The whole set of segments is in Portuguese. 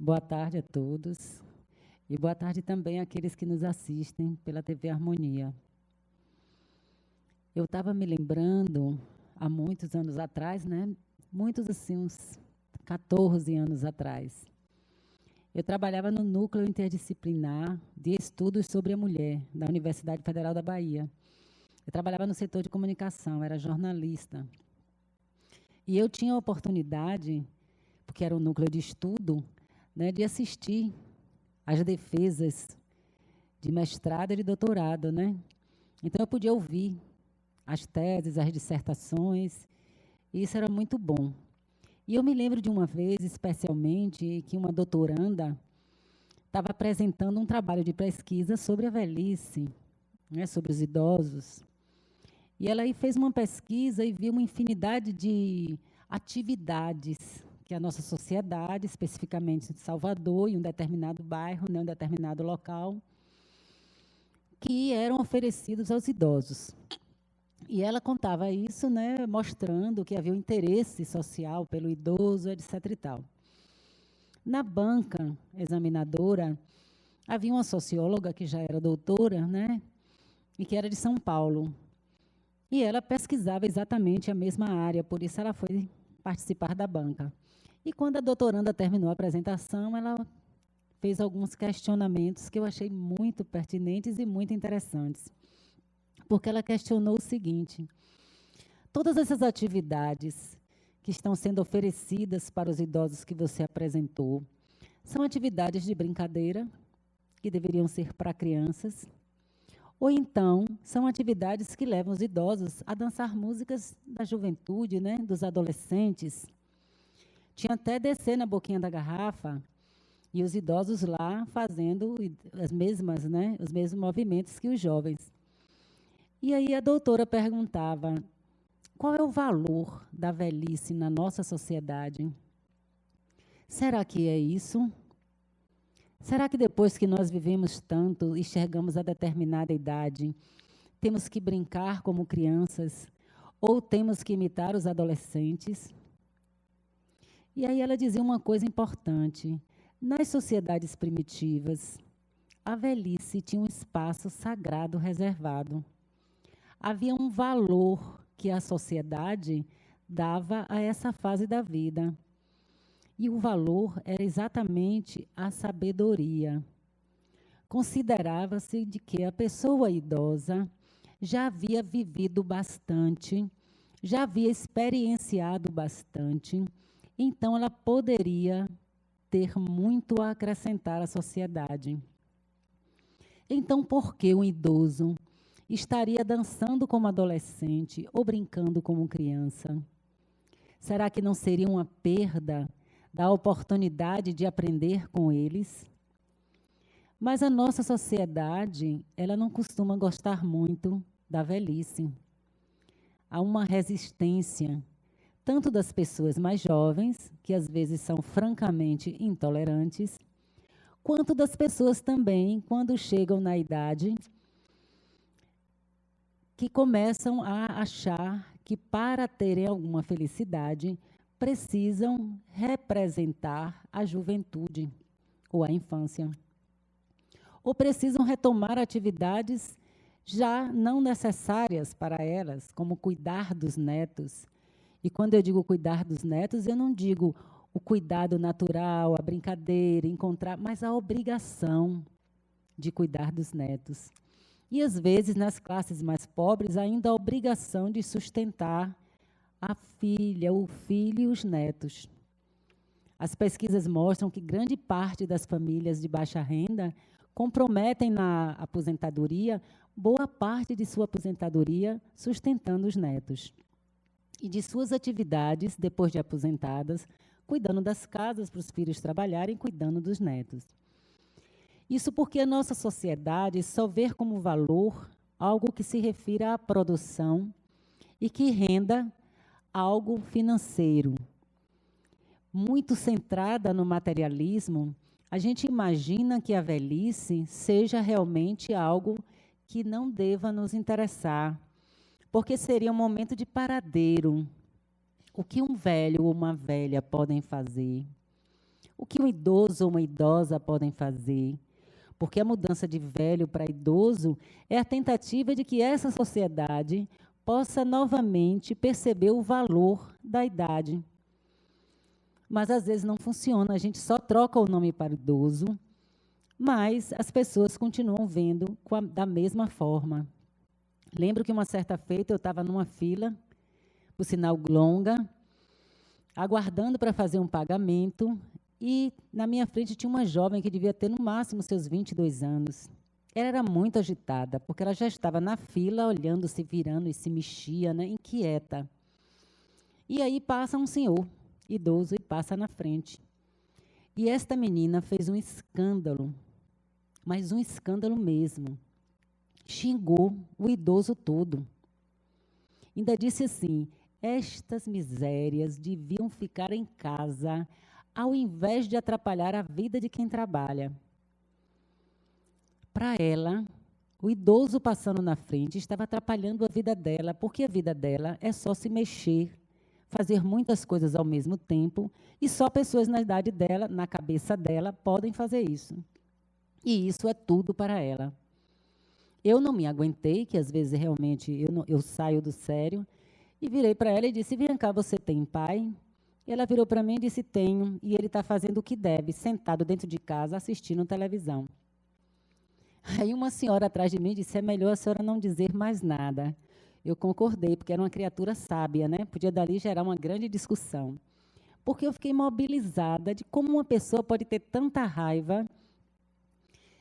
Boa tarde a todos. E boa tarde também àqueles que nos assistem pela TV Harmonia. Eu estava me lembrando, há muitos anos atrás, né? Muitos assim, uns 14 anos atrás. Eu trabalhava no Núcleo Interdisciplinar de Estudos sobre a Mulher, da Universidade Federal da Bahia. Eu trabalhava no setor de comunicação, era jornalista. E eu tinha a oportunidade, porque era um núcleo de estudo, né, de assistir às defesas de mestrado e de doutorado, né? Então eu podia ouvir as teses, as dissertações, e isso era muito bom. E eu me lembro de uma vez, especialmente, que uma doutoranda estava apresentando um trabalho de pesquisa sobre a velhice, né, sobre os idosos. E ela aí fez uma pesquisa e viu uma infinidade de atividades que a nossa sociedade, especificamente em Salvador, em um determinado bairro, né, um determinado local, que eram oferecidos aos idosos. E ela contava isso, né, mostrando que havia um interesse social pelo idoso, etc. e tal. Na banca examinadora, havia uma socióloga que já era doutora, né, e que era de São Paulo. E ela pesquisava exatamente a mesma área, por isso ela foi participar da banca. E quando a doutoranda terminou a apresentação, ela fez alguns questionamentos que eu achei muito pertinentes e muito interessantes. Porque ela questionou o seguinte: todas essas atividades que estão sendo oferecidas para os idosos que você apresentou, são atividades de brincadeira, que deveriam ser para crianças, ou então são atividades que levam os idosos a dançar músicas da juventude, né, dos adolescentes. Tinha até descer na boquinha da garrafa e os idosos lá fazendo as mesmas, né, os mesmos movimentos que os jovens. E aí a doutora perguntava: qual é o valor da velhice na nossa sociedade? Será que é isso? Será que depois que nós vivemos tanto e chegamos a determinada idade, temos que brincar como crianças ou temos que imitar os adolescentes? E aí ela dizia uma coisa importante: nas sociedades primitivas, a velhice tinha um espaço sagrado reservado. Havia um valor que a sociedade dava a essa fase da vida. E o valor era exatamente a sabedoria. Considerava-se de que a pessoa idosa já havia vivido bastante, já havia experienciado bastante, então ela poderia ter muito a acrescentar à sociedade. Então, por que um idoso estaria dançando como adolescente ou brincando como criança? Será que não seria uma perda da oportunidade de aprender com eles? Mas a nossa sociedade, ela não costuma gostar muito da velhice. Há uma resistência, tanto das pessoas mais jovens, que às vezes são francamente intolerantes, quanto das pessoas também, quando chegam na idade, que começam a achar que para terem alguma felicidade, precisam representar a juventude ou a infância. Ou precisam retomar atividades já não necessárias para elas, como cuidar dos netos. E quando eu digo cuidar dos netos, eu não digo o cuidado natural, a brincadeira, encontrar, mas a obrigação de cuidar dos netos. E, às vezes, nas classes mais pobres, ainda a obrigação de sustentar a filha, o filho e os netos. As pesquisas mostram que grande parte das famílias de baixa renda comprometem na aposentadoria boa parte de sua aposentadoria sustentando os netos. E de suas atividades, depois de aposentadas, cuidando das casas para os filhos trabalharem, cuidando dos netos. Isso porque a nossa sociedade só vê como valor algo que se refira à produção e que renda algo financeiro. Muito centrada no materialismo, a gente imagina que a velhice seja realmente algo que não deva nos interessar, porque seria um momento de paradeiro. O que um velho ou uma velha podem fazer? O que um idoso ou uma idosa podem fazer? Porque a mudança de velho para idoso é a tentativa de que essa sociedade possa novamente perceber o valor da idade. Mas às vezes não funciona, a gente só troca o nome para idoso, mas as pessoas continuam vendo da mesma forma. Lembro que uma certa feita eu estava numa fila, por sinal longa, aguardando para fazer um pagamento, e na minha frente tinha uma jovem que devia ter no máximo seus 22 anos. Ela era muito agitada, porque ela já estava na fila, olhando, se virando e se mexia, né, inquieta. E aí passa um senhor, idoso, e passa na frente. E esta menina fez um escândalo, mas um escândalo mesmo. Xingou o idoso todo. Ainda disse assim: estas misérias deviam ficar em casa, ao invés de atrapalhar a vida de quem trabalha. Para ela, o idoso passando na frente estava atrapalhando a vida dela, porque a vida dela é só se mexer, fazer muitas coisas ao mesmo tempo, e só pessoas na idade dela, na cabeça dela, podem fazer isso. E isso é tudo para ela. Eu não me aguentei, que às vezes realmente eu saio do sério, e virei para ela e disse: vem cá, você tem pai? E ela virou para mim e disse: tenho, e ele está fazendo o que deve, sentado dentro de casa, assistindo televisão. Aí uma senhora atrás de mim disse: é melhor a senhora não dizer mais nada. Eu concordei, porque era uma criatura sábia, né? Podia dali gerar uma grande discussão. Porque eu fiquei mobilizada de como uma pessoa pode ter tanta raiva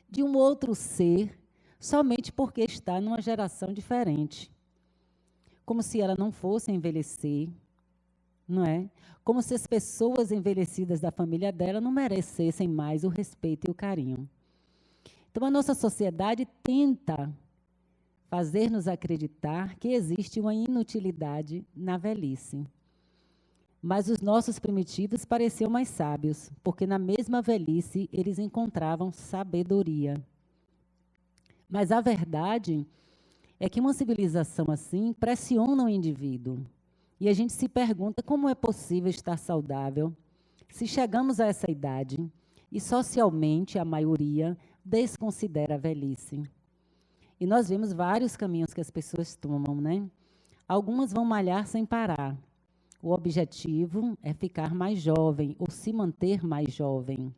de um outro ser somente porque está numa geração diferente. Como se ela não fosse envelhecer, não é? Como se as pessoas envelhecidas da família dela não merecessem mais o respeito e o carinho. Então, a nossa sociedade tenta fazer-nos acreditar que existe uma inutilidade na velhice. Mas os nossos primitivos pareciam mais sábios, porque na mesma velhice eles encontravam sabedoria. Mas a verdade é que uma civilização assim pressiona o indivíduo. E a gente se pergunta como é possível estar saudável se chegamos a essa idade e socialmente a maioria desconsidera a velhice. E nós vemos vários caminhos que as pessoas tomam, né? Algumas vão malhar sem parar. O objetivo é ficar mais jovem ou se manter mais jovem.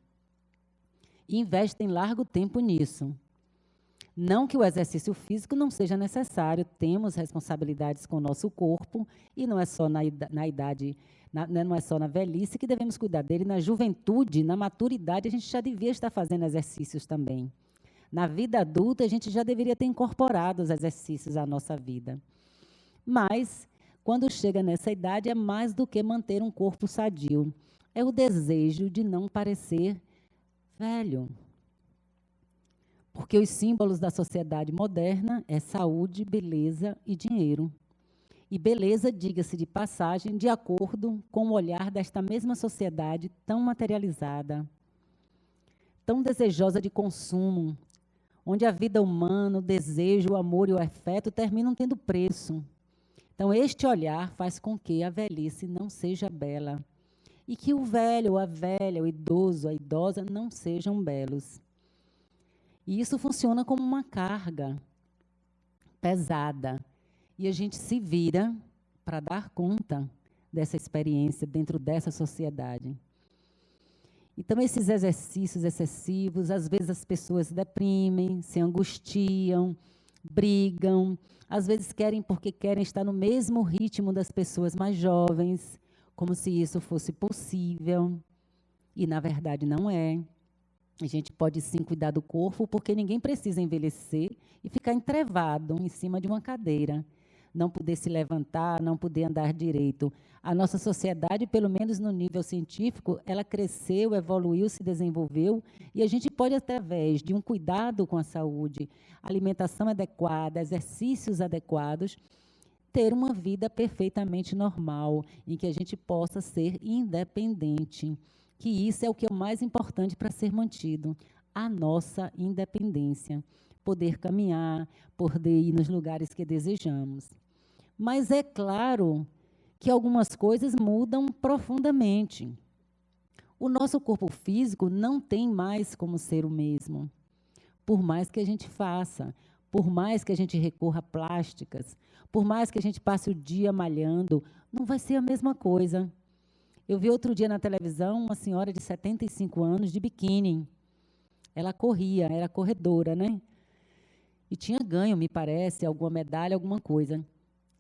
E investem largo tempo nisso. Não que o exercício físico não seja necessário, temos responsabilidades com o nosso corpo, e não é só na idade, não é só na velhice que devemos cuidar dele, na juventude, na maturidade, a gente já devia estar fazendo exercícios também. Na vida adulta, a gente já deveria ter incorporado os exercícios à nossa vida. Mas, quando chega nessa idade, é mais do que manter um corpo sadio. É o desejo de não parecer velho. Porque os símbolos da sociedade moderna é saúde, beleza e dinheiro. E beleza, diga-se de passagem, de acordo com o olhar desta mesma sociedade tão materializada, tão desejosa de consumo, onde a vida humana, o desejo, o amor e o afeto terminam tendo preço. Então, este olhar faz com que a velhice não seja bela e que o velho, a velha, o idoso, a idosa não sejam belos. E isso funciona como uma carga pesada. E a gente se vira para dar conta dessa experiência dentro dessa sociedade. Então, esses exercícios excessivos, às vezes as pessoas deprimem, se angustiam, brigam, às vezes querem porque querem estar no mesmo ritmo das pessoas mais jovens, como se isso fosse possível. E, na verdade, não é. A gente pode sim cuidar do corpo, porque ninguém precisa envelhecer e ficar entrevado em cima de uma cadeira, não poder se levantar, não poder andar direito. A nossa sociedade, pelo menos no nível científico, ela cresceu, evoluiu, se desenvolveu, e a gente pode, através de um cuidado com a saúde, alimentação adequada, exercícios adequados, ter uma vida perfeitamente normal, em que a gente possa ser independente. Que isso é o que é o mais importante para ser mantido, a nossa independência. Poder caminhar, poder ir nos lugares que desejamos. Mas é claro que algumas coisas mudam profundamente. O nosso corpo físico não tem mais como ser o mesmo. Por mais que a gente faça, por mais que a gente recorra a plásticas, por mais que a gente passe o dia malhando, não vai ser a mesma coisa. Eu vi outro dia na televisão uma senhora de 75 anos de biquíni. Ela corria, era corredora, né? E tinha ganho, me parece, alguma medalha, alguma coisa.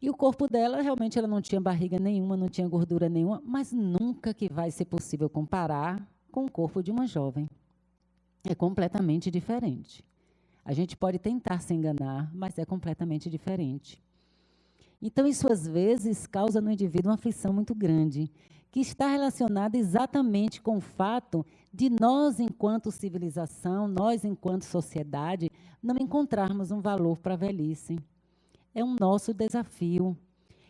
E o corpo dela, realmente, ela não tinha barriga nenhuma, não tinha gordura nenhuma, mas nunca que vai ser possível comparar com o corpo de uma jovem. É completamente diferente. A gente pode tentar se enganar, mas é completamente diferente. Então, isso às vezes causa no indivíduo uma aflição muito grande, que está relacionada exatamente com o fato de nós, enquanto civilização, nós, enquanto sociedade, não encontrarmos um valor para a velhice. É um nosso desafio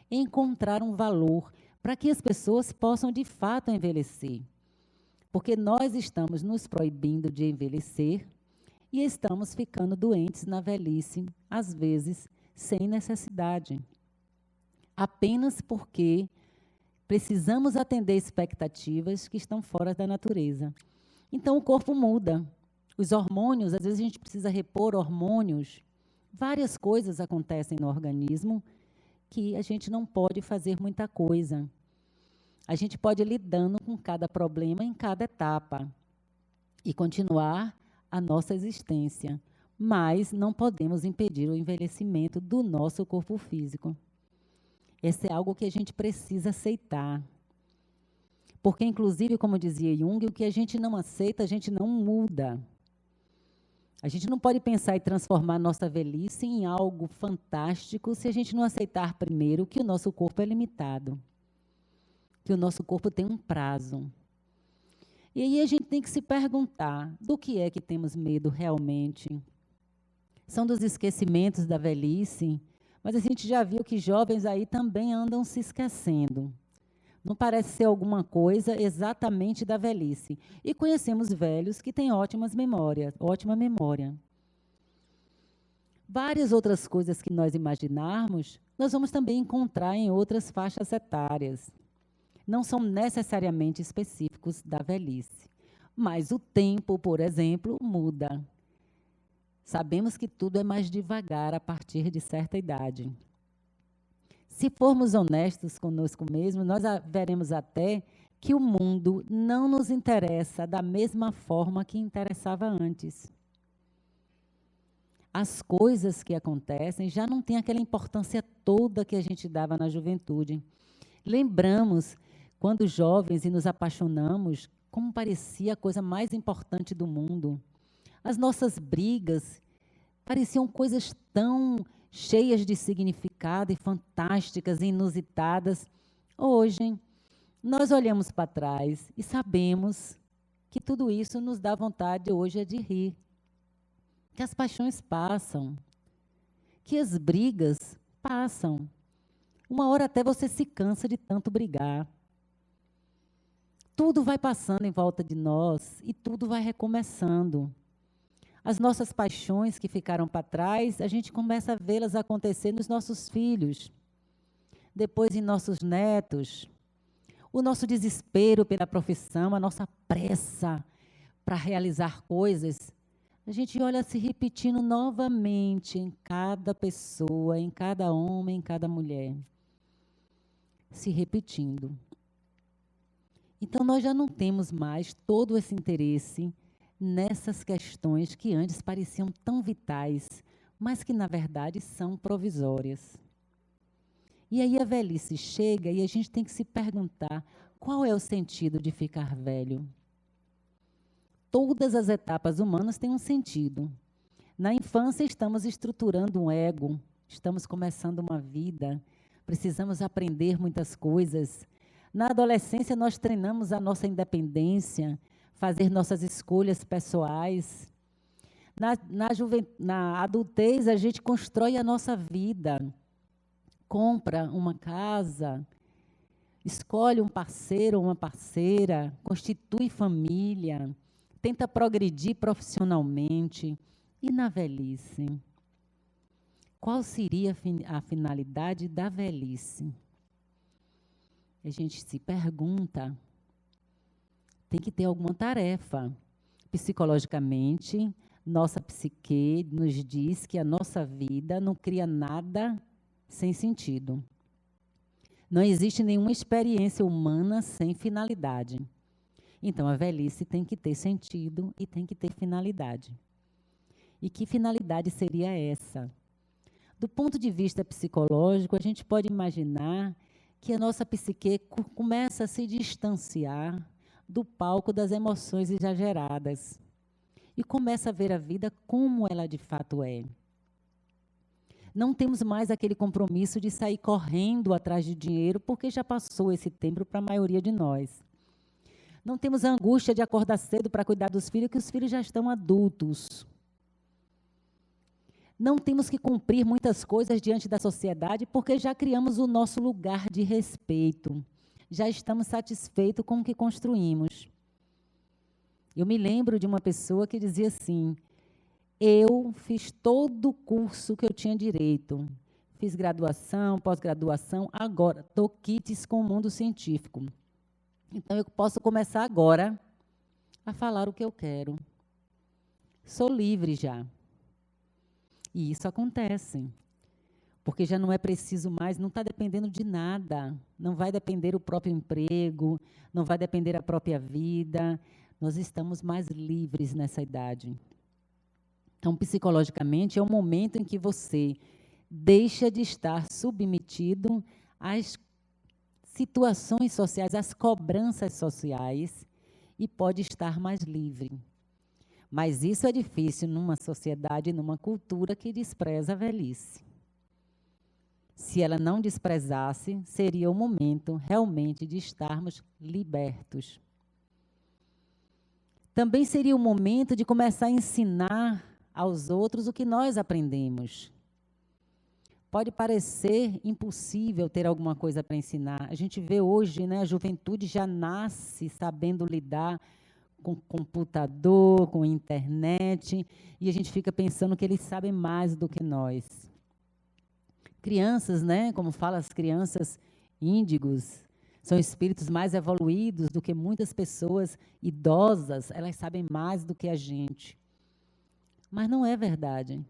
encontrar um valor para que as pessoas possam, de fato, envelhecer. Porque nós estamos nos proibindo de envelhecer e estamos ficando doentes na velhice, às vezes, sem necessidade. Apenas porque precisamos atender expectativas que estão fora da natureza. Então, o corpo muda. Os hormônios, às vezes a gente precisa repor hormônios. Várias coisas acontecem no organismo que a gente não pode fazer muita coisa. A gente pode ir lidando com cada problema em cada etapa e continuar a nossa existência, mas não podemos impedir o envelhecimento do nosso corpo físico. Esse é algo que a gente precisa aceitar. Porque, inclusive, como dizia Jung, o que a gente não aceita, a gente não muda. A gente não pode pensar em transformar a nossa velhice em algo fantástico se a gente não aceitar primeiro que o nosso corpo é limitado, que o nosso corpo tem um prazo. E aí a gente tem que se perguntar, do que é que temos medo realmente? São dos esquecimentos da velhice, mas a gente já viu que jovens aí também andam se esquecendo. Não parece ser alguma coisa exatamente da velhice. E conhecemos velhos que têm ótima memória. Várias outras coisas que nós imaginarmos, nós vamos também encontrar em outras faixas etárias. Não são necessariamente específicos da velhice. Mas o tempo, por exemplo, muda. Sabemos que tudo é mais devagar a partir de certa idade. Se formos honestos conosco mesmos, nós veremos até que o mundo não nos interessa da mesma forma que interessava antes. As coisas que acontecem já não têm aquela importância toda que a gente dava na juventude. Lembramos, quando jovens e nos apaixonamos, como parecia a coisa mais importante do mundo. As nossas brigas pareciam coisas tão cheias de significado e fantásticas e inusitadas. Hoje, nós olhamos para trás e sabemos que tudo isso nos dá vontade hoje de rir. Que as paixões passam, que as brigas passam. Uma hora até você se cansa de tanto brigar. Tudo vai passando em volta de nós e tudo vai recomeçando. As nossas paixões que ficaram para trás, a gente começa a vê-las acontecer nos nossos filhos, depois em nossos netos. O nosso desespero pela profissão, a nossa pressa para realizar coisas, a gente olha se repetindo novamente em cada pessoa, em cada homem, em cada mulher. Se repetindo. Então, nós já não temos mais todo esse interesse nessas questões que antes pareciam tão vitais, mas que, na verdade, são provisórias. E aí a velhice chega e a gente tem que se perguntar qual é o sentido de ficar velho. Todas as etapas humanas têm um sentido. Na infância, estamos estruturando um ego, estamos começando uma vida, precisamos aprender muitas coisas. Na adolescência, nós treinamos a nossa independência, fazer nossas escolhas pessoais. Na adultez, a gente constrói a nossa vida, compra uma casa, escolhe um parceiro ou uma parceira, constitui família, tenta progredir profissionalmente. E na velhice? Qual seria a finalidade da velhice? A gente se pergunta, tem que ter alguma tarefa. Psicologicamente, nossa psique nos diz que a nossa vida não cria nada sem sentido. Não existe nenhuma experiência humana sem finalidade. Então, a velhice tem que ter sentido e tem que ter finalidade. E que finalidade seria essa? Do ponto de vista psicológico, a gente pode imaginar que a nossa psique começa a se distanciar do palco das emoções exageradas e começa a ver a vida como ela de fato é. Não temos mais aquele compromisso de sair correndo atrás de dinheiro, porque já passou esse tempo para a maioria de nós. Não temos a angústia de acordar cedo para cuidar dos filhos, que os filhos já estão adultos. Não temos que cumprir muitas coisas diante da sociedade, porque já criamos o nosso lugar de respeito. Já estamos satisfeitos com o que construímos. Eu me lembro de uma pessoa que dizia assim: eu fiz todo o curso que eu tinha direito. Fiz graduação, pós-graduação, agora estou quites com o mundo científico. Então, eu posso começar agora a falar o que eu quero. Sou livre já. E isso acontece. Porque já não é preciso mais, não está dependendo de nada. Não vai depender o próprio emprego, não vai depender a própria vida. Nós estamos mais livres nessa idade. Então, psicologicamente, é um momento em que você deixa de estar submetido às situações sociais, às cobranças sociais, e pode estar mais livre. Mas isso é difícil numa sociedade, numa cultura que despreza a velhice. Se ela não desprezasse, seria o momento realmente de estarmos libertos. Também seria o momento de começar a ensinar aos outros o que nós aprendemos. Pode parecer impossível ter alguma coisa para ensinar. A gente vê hoje, né, a juventude já nasce sabendo lidar com computador, com internet, e a gente fica pensando que eles sabem mais do que nós. Crianças, né, como fala as crianças índigos, são espíritos mais evoluídos do que muitas pessoas idosas, elas sabem mais do que a gente. Mas não é verdade.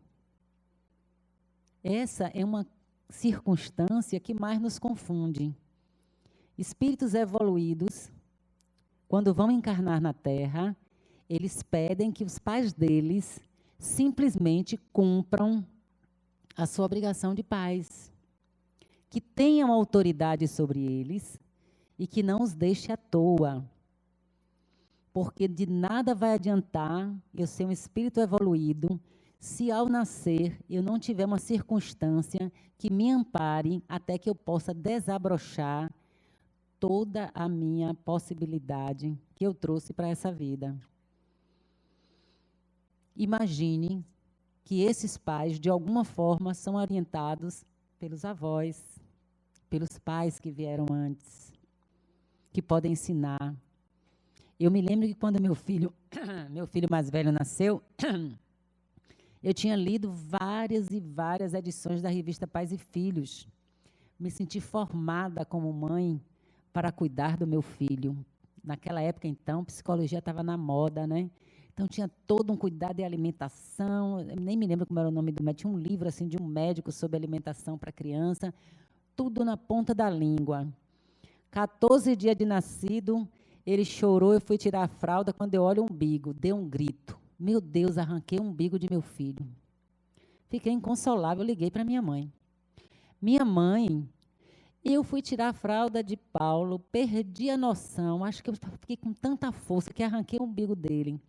Essa é uma circunstância que mais nos confunde. Espíritos evoluídos, quando vão encarnar na Terra, eles pedem que os pais deles simplesmente cumpram a sua obrigação de pais, que tenham autoridade sobre eles e que não os deixe à toa. Porque de nada vai adiantar eu ser um espírito evoluído se ao nascer eu não tiver uma circunstância que me ampare até que eu possa desabrochar toda a minha possibilidade que eu trouxe para essa vida. Imagine que esses pais, de alguma forma, são orientados pelos avós, pelos pais que vieram antes, que podem ensinar. Eu me lembro que quando meu filho mais velho nasceu, eu tinha lido várias e várias edições da revista Pais e Filhos. Me senti formada como mãe para cuidar do meu filho. Naquela época, então, psicologia estava na moda, né? Então, tinha todo um cuidado de alimentação. Eu nem me lembro como era o nome do médico. Tinha um livro assim, de um médico sobre alimentação para criança. Tudo na ponta da língua. 14 dias de nascido, ele chorou, eu fui tirar a fralda, quando eu olho o umbigo, dei um grito. Meu Deus, arranquei o umbigo de meu filho. Fiquei inconsolável, liguei para minha mãe. Minha mãe, eu fui tirar a fralda de Paulo, perdi a noção, acho que eu fiquei com tanta força que arranquei o umbigo dele.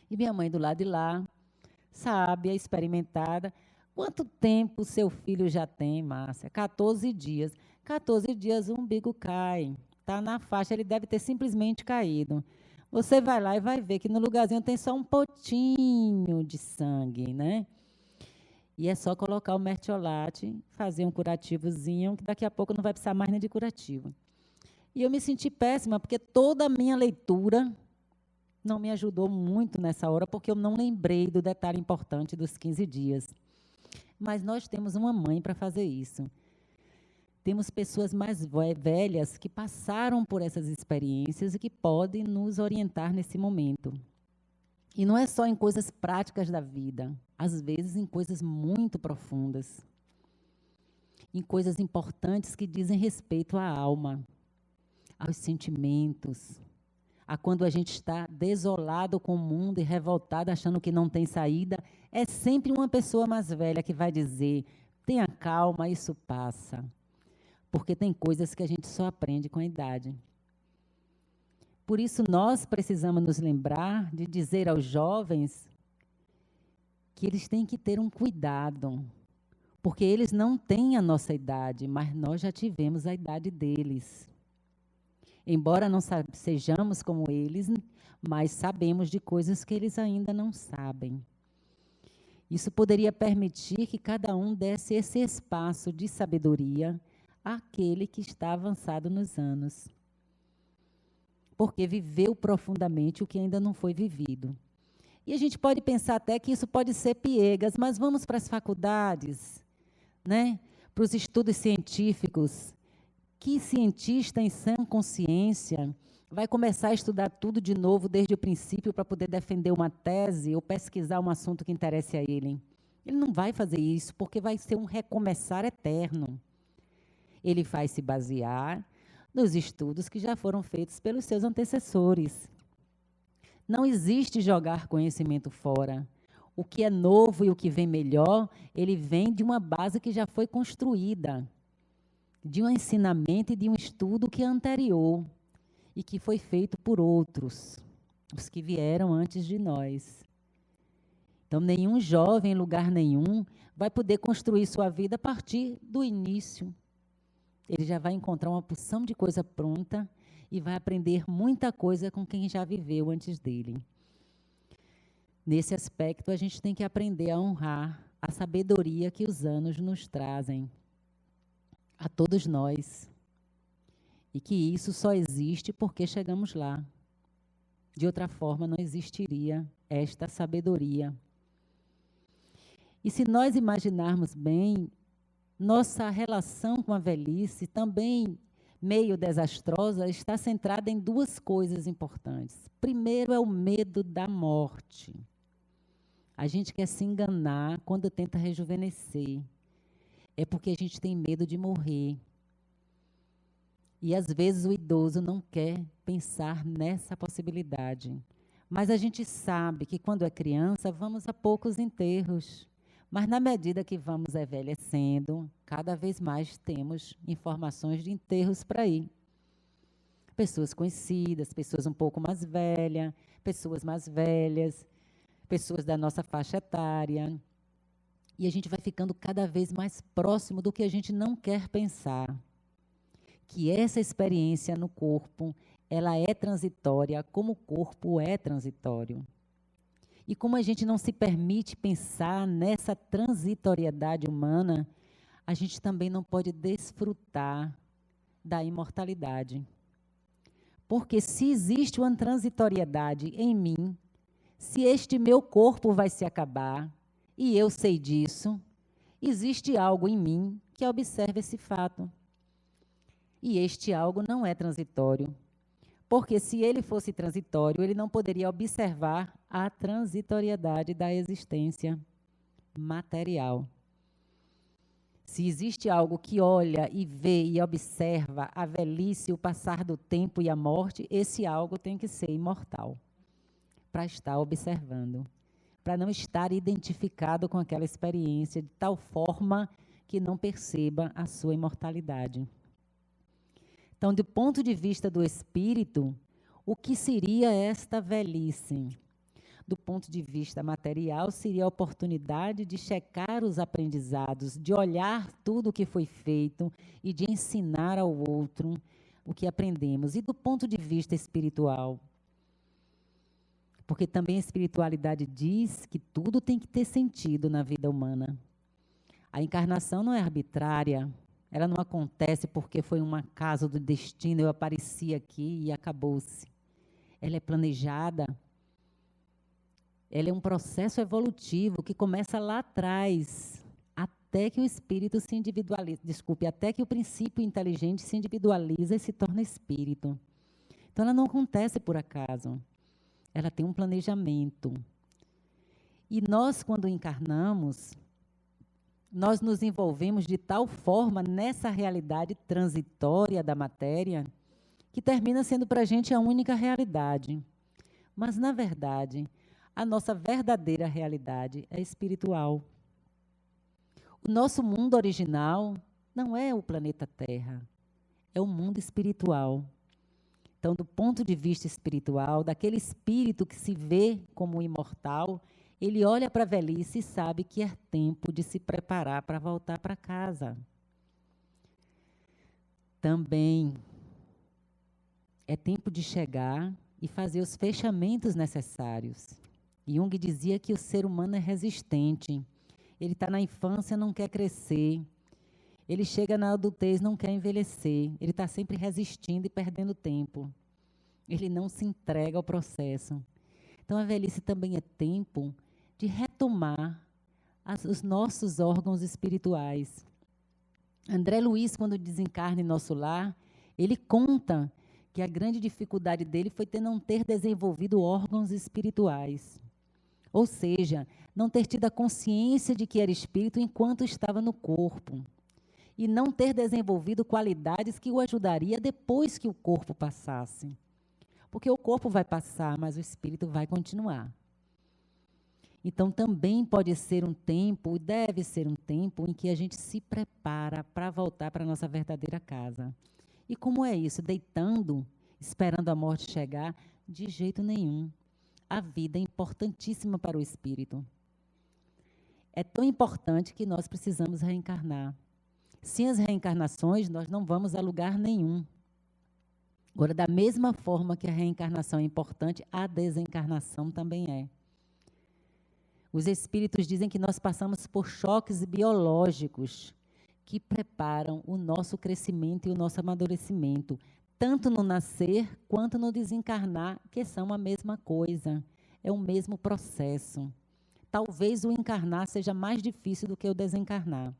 E minha mãe do lado de lá, sábia, experimentada, quanto tempo seu filho já tem, Márcia? 14 dias. 14 dias o umbigo cai, está na faixa, ele deve ter simplesmente caído. Você vai lá e vai ver que no lugarzinho tem só um potinho de sangue, né? E é só colocar o mertiolate, fazer um curativozinho, que daqui a pouco não vai precisar mais nem de curativo. E eu me senti péssima, porque toda a minha leitura não me ajudou muito nessa hora, porque eu não lembrei do detalhe importante dos 15 dias. Mas nós temos uma mãe para fazer isso. temos pessoas mais velhas que passaram por essas experiências e que podem nos orientar nesse momento. E não é só em coisas práticas da vida, às vezes em coisas muito profundas, em coisas importantes que dizem respeito à alma, aos sentimentos, a quando a gente está desolado com o mundo e revoltado, achando que não tem saída, é sempre uma pessoa mais velha que vai dizer: tenha calma, isso passa. Porque tem coisas que a gente só aprende com a idade. Por isso, nós precisamos nos lembrar de dizer aos jovens que eles têm que ter um cuidado, porque eles não têm a nossa idade, mas nós já tivemos a idade deles. Embora não sejamos como eles, mas sabemos de coisas que eles ainda não sabem. Isso poderia permitir que cada um desse esse espaço de sabedoria àquele que está avançado nos anos, porque viveu profundamente o que ainda não foi vivido. E a gente pode pensar até que isso pode ser piegas, mas vamos para as faculdades, né? Para os estudos científicos. Que cientista em sã consciência vai começar a estudar tudo de novo desde o princípio para poder defender uma tese ou pesquisar um assunto que interesse a ele? Ele não vai fazer isso, porque vai ser um recomeçar eterno. Ele vai se basear nos estudos que já foram feitos pelos seus antecessores. Não existe jogar conhecimento fora. O que é novo e o que vem melhor, ele vem de uma base que já foi construída, de um ensinamento e de um estudo que é anterior e que foi feito por outros, os que vieram antes de nós. Então, nenhum jovem, em lugar nenhum, vai poder construir sua vida a partir do início. Ele já vai encontrar uma porção de coisa pronta e vai aprender muita coisa com quem já viveu antes dele. Nesse aspecto, a gente tem que aprender a honrar a sabedoria que os anos nos trazem a todos nós, e que isso só existe porque chegamos lá. De outra forma, não existiria esta sabedoria. E se nós imaginarmos bem, nossa relação com a velhice, também meio desastrosa, está centrada em duas coisas importantes. Primeiro é o medo da morte. A gente quer se enganar quando tenta rejuvenescer. É porque a gente tem medo de morrer. E às vezes o idoso não quer pensar nessa possibilidade. Mas a gente sabe que quando é criança, vamos a poucos enterros. Mas na medida que vamos envelhecendo, cada vez mais temos informações de enterros para ir. Pessoas conhecidas, pessoas um pouco mais velhas, pessoas da nossa faixa etária. E a gente vai ficando cada vez mais próximo do que a gente não quer pensar. Que essa experiência no corpo, ela é transitória, como o corpo é transitório. E como a gente não se permite pensar nessa transitoriedade humana, a gente também não pode desfrutar da imortalidade. Porque se existe uma transitoriedade em mim, se este meu corpo vai se acabar, e eu sei disso, existe algo em mim que observa esse fato. E este algo não é transitório. Porque se ele fosse transitório, ele não poderia observar a transitoriedade da existência material. Se existe algo que olha e vê e observa a velhice, o passar do tempo e a morte, esse algo tem que ser imortal, para estar observando, para não estar identificado com aquela experiência de tal forma que não perceba a sua imortalidade. Então, do ponto de vista do espírito, o que seria esta velhice? Do ponto de vista material, seria a oportunidade de checar os aprendizados, de olhar tudo o que foi feito e de ensinar ao outro o que aprendemos. E do ponto de vista espiritual, porque também a espiritualidade diz que tudo tem que ter sentido na vida humana. A encarnação não é arbitrária. Ela não acontece porque foi um acaso do destino, eu apareci aqui e acabou-se. Ela é planejada. Ela é um processo evolutivo que começa lá atrás, há até que o espírito se individualiza, até que o princípio inteligente se individualiza e se torna espírito. Então, ela não acontece por acaso. Ela tem um planejamento. E nós, quando encarnamos, nós nos envolvemos de tal forma nessa realidade transitória da matéria que termina sendo para a gente a única realidade. Mas, na verdade, a nossa verdadeira realidade é espiritual. O nosso mundo original não é o planeta Terra, é o mundo espiritual. Então, do ponto de vista espiritual, daquele espírito que se vê como imortal, ele olha para a velhice e sabe que é tempo de se preparar para voltar para casa. Também é tempo de chegar e fazer os fechamentos necessários. Jung dizia que o ser humano é resistente. Ele está na infância, não quer crescer. Ele chega na adultez, não quer envelhecer. Ele está sempre resistindo e perdendo tempo. Ele não se entrega ao processo. Então, a velhice também é tempo de retomar os nossos órgãos espirituais. André Luiz, quando desencarna em nosso lar, ele conta que a grande dificuldade dele foi não ter desenvolvido órgãos espirituais. Ou seja, não ter tido a consciência de que era espírito enquanto estava no corpo. E não ter desenvolvido qualidades que o ajudaria depois que o corpo passasse. Porque o corpo vai passar, mas o espírito vai continuar. Então, também pode ser um tempo, e deve ser um tempo, em que a gente se prepara para voltar para a nossa verdadeira casa. E como é isso? Deitando, esperando a morte chegar? De jeito nenhum. A vida é importantíssima para o espírito. É tão importante que nós precisamos reencarnar. Sem as reencarnações, nós não vamos a lugar nenhum. Agora, da mesma forma que a reencarnação é importante, a desencarnação também é. Os espíritos dizem que nós passamos por choques biológicos que preparam o nosso crescimento e o nosso amadurecimento, tanto no nascer quanto no desencarnar, que são a mesma coisa, é o mesmo processo. Talvez o encarnar seja mais difícil do que o desencarnar.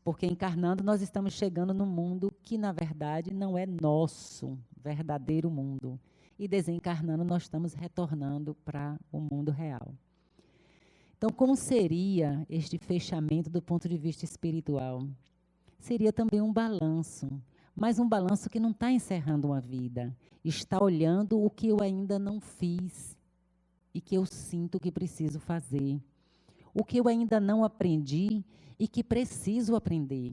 Porque encarnando nós estamos chegando num mundo que, na verdade, não é nosso verdadeiro mundo. E desencarnando nós estamos retornando para o mundo real. Então, como seria este fechamento do ponto de vista espiritual? Seria também um balanço, mas um balanço que não está encerrando uma vida. Está olhando o que eu ainda não fiz e que eu sinto que preciso fazer. O que eu ainda não aprendi e que preciso aprender.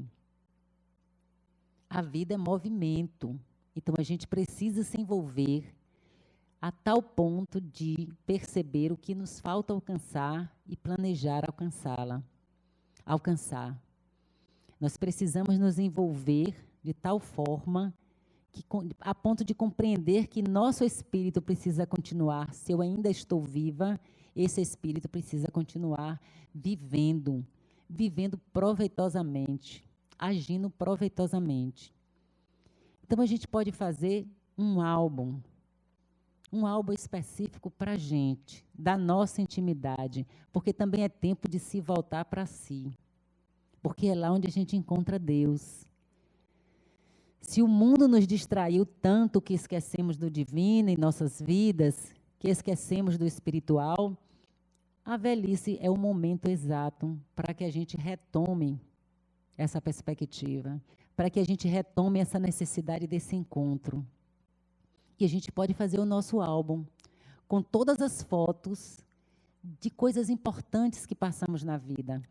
A vida é movimento, então a gente precisa se envolver a tal ponto de perceber o que nos falta alcançar e planejar alcançar. Nós precisamos nos envolver de tal forma que, a ponto de compreender que nosso espírito precisa continuar. Se eu ainda estou viva, esse espírito precisa continuar vivendo proveitosamente, agindo proveitosamente. Então, a gente pode fazer um álbum específico para a gente, da nossa intimidade, porque também é tempo de se voltar para si, porque é lá onde a gente encontra Deus. Se o mundo nos distraiu tanto que esquecemos do divino em nossas vidas, que esquecemos do espiritual, a velhice é o momento exato para que a gente retome essa perspectiva, para que a gente retome essa necessidade desse encontro. E a gente pode fazer o nosso álbum com todas as fotos de coisas importantes que passamos na vida,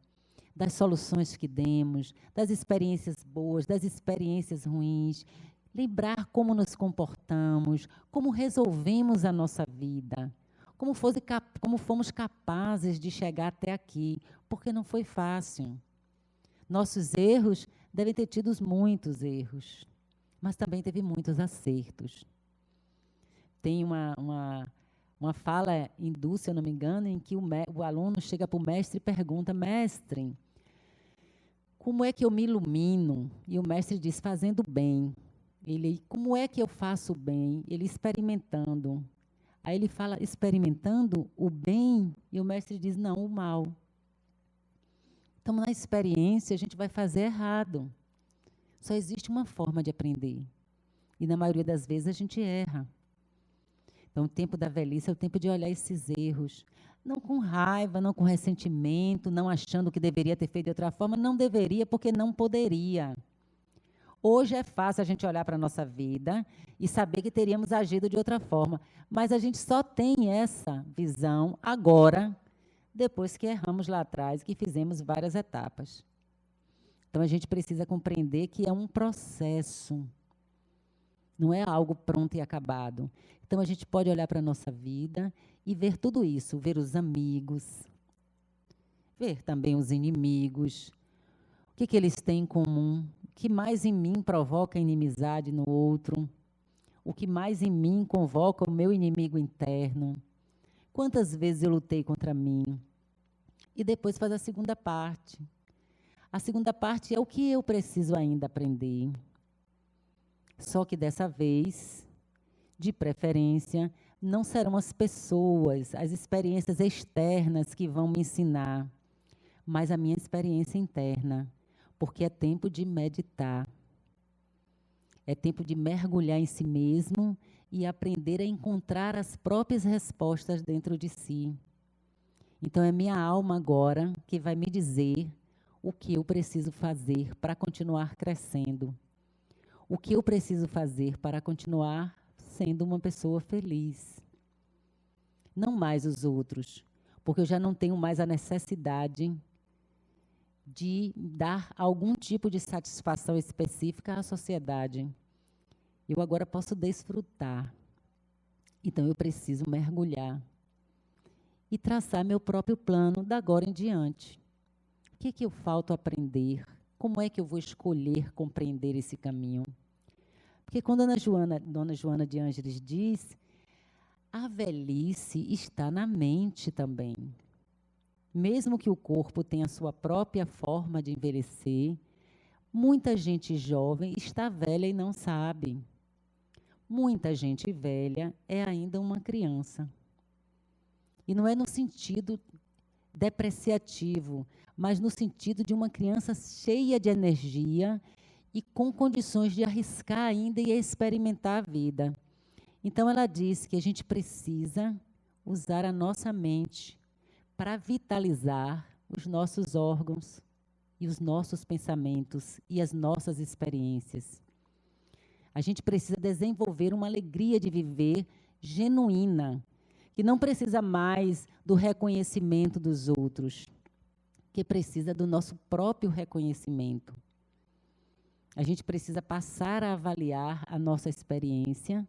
das soluções que demos, das experiências boas, das experiências ruins, lembrar como nos comportamos, como resolvemos a nossa vida, como fomos capazes de chegar até aqui, porque não foi fácil. Nossos erros devem ter tido muitos erros, mas também teve muitos acertos. Tem uma fala hindu, se eu não me engano, em que o aluno chega para o mestre e pergunta: mestre, como é que eu me ilumino? E o mestre diz: fazendo bem. Ele: como é que eu faço o bem? Ele: experimentando. Aí ele fala: experimentando o bem? E o mestre diz: não, o mal. Então, na experiência, a gente vai fazer errado. Só existe uma forma de aprender. E, na maioria das vezes, a gente erra. Então, o tempo da velhice é o tempo de olhar esses erros. Não com raiva, não com ressentimento, não achando que deveria ter feito de outra forma. Não deveria, porque não poderia. Hoje é fácil a gente olhar para a nossa vida e saber que teríamos agido de outra forma. Mas a gente só tem essa visão agora, depois que erramos lá atrás, que fizemos várias etapas. Então, a gente precisa compreender que é um processo. Não é algo pronto e acabado. Então, a gente pode olhar para a nossa vida e ver tudo isso, ver os amigos, ver também os inimigos, o que eles têm em comum, o que mais em mim provoca inimizade no outro, o que mais em mim convoca o meu inimigo interno, quantas vezes eu lutei contra mim. E depois faz a segunda parte. A segunda parte é o que eu preciso ainda aprender. Só que dessa vez, de preferência, não serão as pessoas, as experiências externas que vão me ensinar, mas a minha experiência interna, porque é tempo de meditar. É tempo de mergulhar em si mesmo e aprender a encontrar as próprias respostas dentro de si. Então, é minha alma agora que vai me dizer o que eu preciso fazer para continuar crescendo. O que eu preciso fazer para continuar sendo uma pessoa feliz. Não mais os outros, porque eu já não tenho mais a necessidade de dar algum tipo de satisfação específica à sociedade. Eu agora posso desfrutar. Então, eu preciso mergulhar e traçar meu próprio plano da agora em diante. O que eu falto aprender? Como é que eu vou escolher compreender esse caminho? Porque quando Dona Joana de Ângeles diz, a velhice está na mente também. Mesmo que o corpo tenha a sua própria forma de envelhecer, muita gente jovem está velha e não sabe. Muita gente velha é ainda uma criança. E não é no sentido depreciativo, mas no sentido de uma criança cheia de energia e com condições de arriscar ainda e experimentar a vida. Então, ela diz que a gente precisa usar a nossa mente para vitalizar os nossos órgãos e os nossos pensamentos e as nossas experiências. A gente precisa desenvolver uma alegria de viver genuína, que não precisa mais do reconhecimento dos outros, que precisa do nosso próprio reconhecimento. A gente precisa passar a avaliar a nossa experiência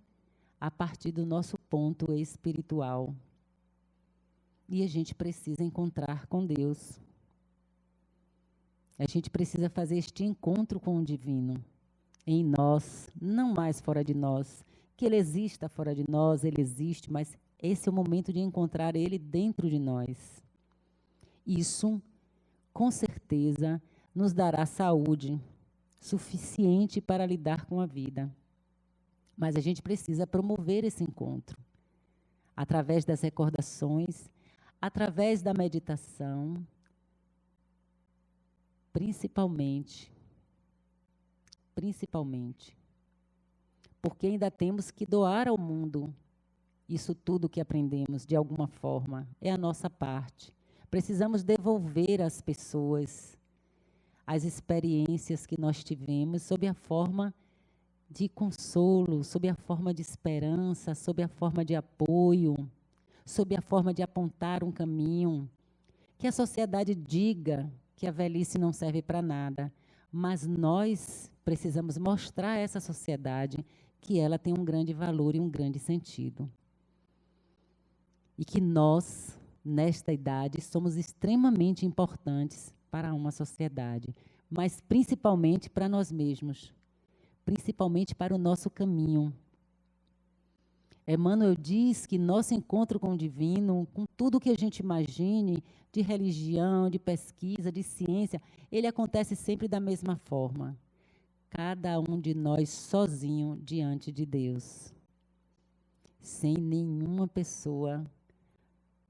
a partir do nosso ponto espiritual. E a gente precisa encontrar com Deus. A gente precisa fazer este encontro com o divino em nós, não mais fora de nós. Que ele exista fora de nós, ele existe, mas esse é o momento de encontrar ele dentro de nós. Isso, com certeza, nos dará saúde suficiente para lidar com a vida. Mas a gente precisa promover esse encontro através das recordações, através da meditação, principalmente, porque ainda temos que doar ao mundo isso tudo que aprendemos de alguma forma, é a nossa parte. Precisamos devolver às pessoas as experiências que nós tivemos sob a forma de consolo, sob a forma de esperança, sob a forma de apoio, sob a forma de apontar um caminho. Que a sociedade diga que a velhice não serve para nada, mas nós precisamos mostrar a essa sociedade que ela tem um grande valor e um grande sentido. E que nós, nesta idade, somos extremamente importantes para uma sociedade, mas principalmente para nós mesmos, principalmente para o nosso caminho. Emmanuel diz que nosso encontro com o divino, com tudo que a gente imagine, de religião, de pesquisa, de ciência, ele acontece sempre da mesma forma. Cada um de nós sozinho diante de Deus. Sem nenhuma pessoa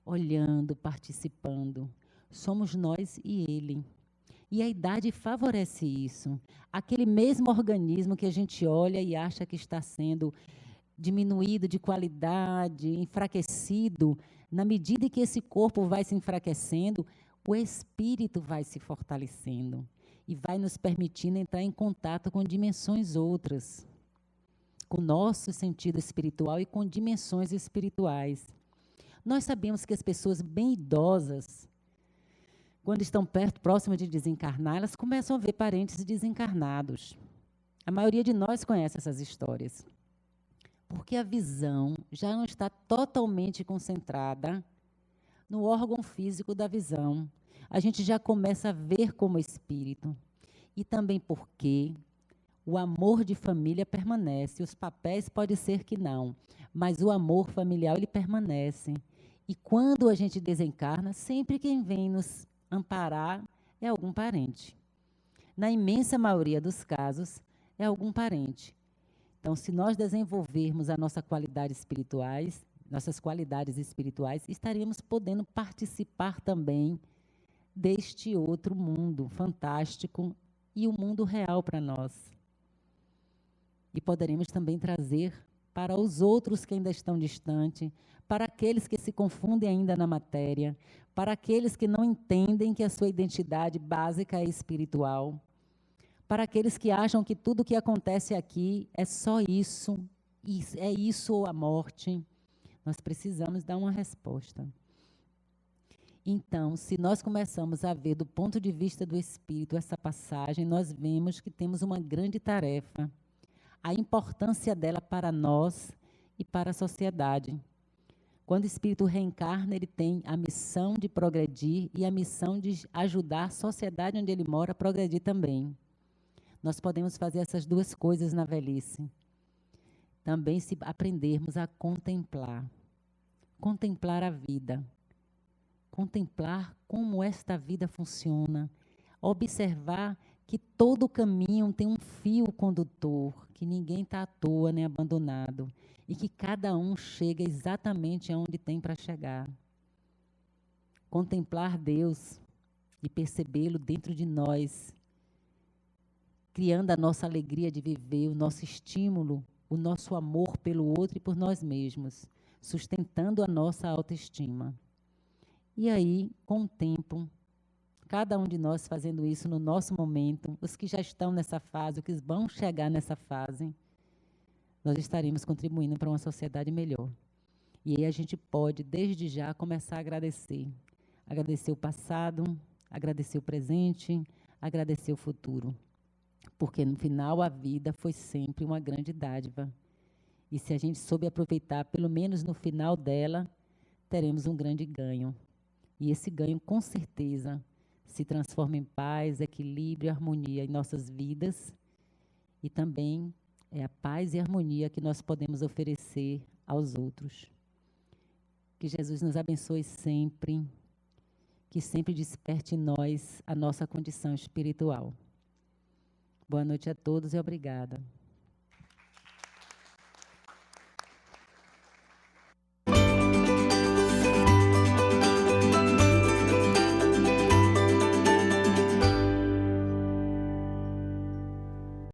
olhando, participando. Somos nós e Ele. E a idade favorece isso. Aquele mesmo organismo que a gente olha e acha que está sendo diminuído de qualidade, enfraquecido, na medida em que esse corpo vai se enfraquecendo, o espírito vai se fortalecendo e vai nos permitindo entrar em contato com dimensões outras, com o nosso sentido espiritual e com dimensões espirituais. Nós sabemos que as pessoas bem idosas, quando estão próximas de desencarnar, elas começam a ver parentes desencarnados. A maioria de nós conhece essas histórias. Porque a visão já não está totalmente concentrada no órgão físico da visão. A gente já começa a ver como espírito. E também porque o amor de família permanece. Os papéis pode ser que não, mas o amor familiar ele permanece. E quando a gente desencarna, sempre quem vem nos amparar é algum parente. Na imensa maioria dos casos, é algum parente. Então, se nós desenvolvermos a nossas qualidades espirituais, estaríamos podendo participar também deste outro mundo fantástico e o mundo real para nós. E poderemos também trazer para os outros que ainda estão distantes, para aqueles que se confundem ainda na matéria, para aqueles que não entendem que a sua identidade básica é espiritual, para aqueles que acham que tudo o que acontece aqui é só isso, é isso ou a morte. Nós precisamos dar uma resposta. Então, se nós começamos a ver do ponto de vista do Espírito essa passagem, nós vemos que temos uma grande tarefa. A importância dela para nós e para a sociedade. Quando o Espírito reencarna, ele tem a missão de progredir e a missão de ajudar a sociedade onde ele mora a progredir também. Nós podemos fazer essas duas coisas na velhice. Também se aprendermos a contemplar. Contemplar a vida. Contemplar como esta vida funciona. Observar que todo caminho tem um fio condutor, que ninguém está à toa nem abandonado. E que cada um chega exatamente aonde tem para chegar. Contemplar Deus e percebê-lo dentro de nós, criando a nossa alegria de viver, o nosso estímulo, o nosso amor pelo outro e por nós mesmos, sustentando a nossa autoestima. E aí, com o tempo, cada um de nós fazendo isso no nosso momento, os que já estão nessa fase, os que vão chegar nessa fase, nós estaremos contribuindo para uma sociedade melhor. E aí a gente pode, desde já, começar a agradecer. Agradecer o passado, agradecer o presente, agradecer o futuro. Porque no final a vida foi sempre uma grande dádiva. E se a gente soube aproveitar, pelo menos no final dela, teremos um grande ganho. E esse ganho, com certeza, se transforma em paz, equilíbrio e harmonia em nossas vidas. E também é a paz e harmonia que nós podemos oferecer aos outros. Que Jesus nos abençoe sempre, que sempre desperte em nós a nossa condição espiritual. Boa noite a todos e obrigada.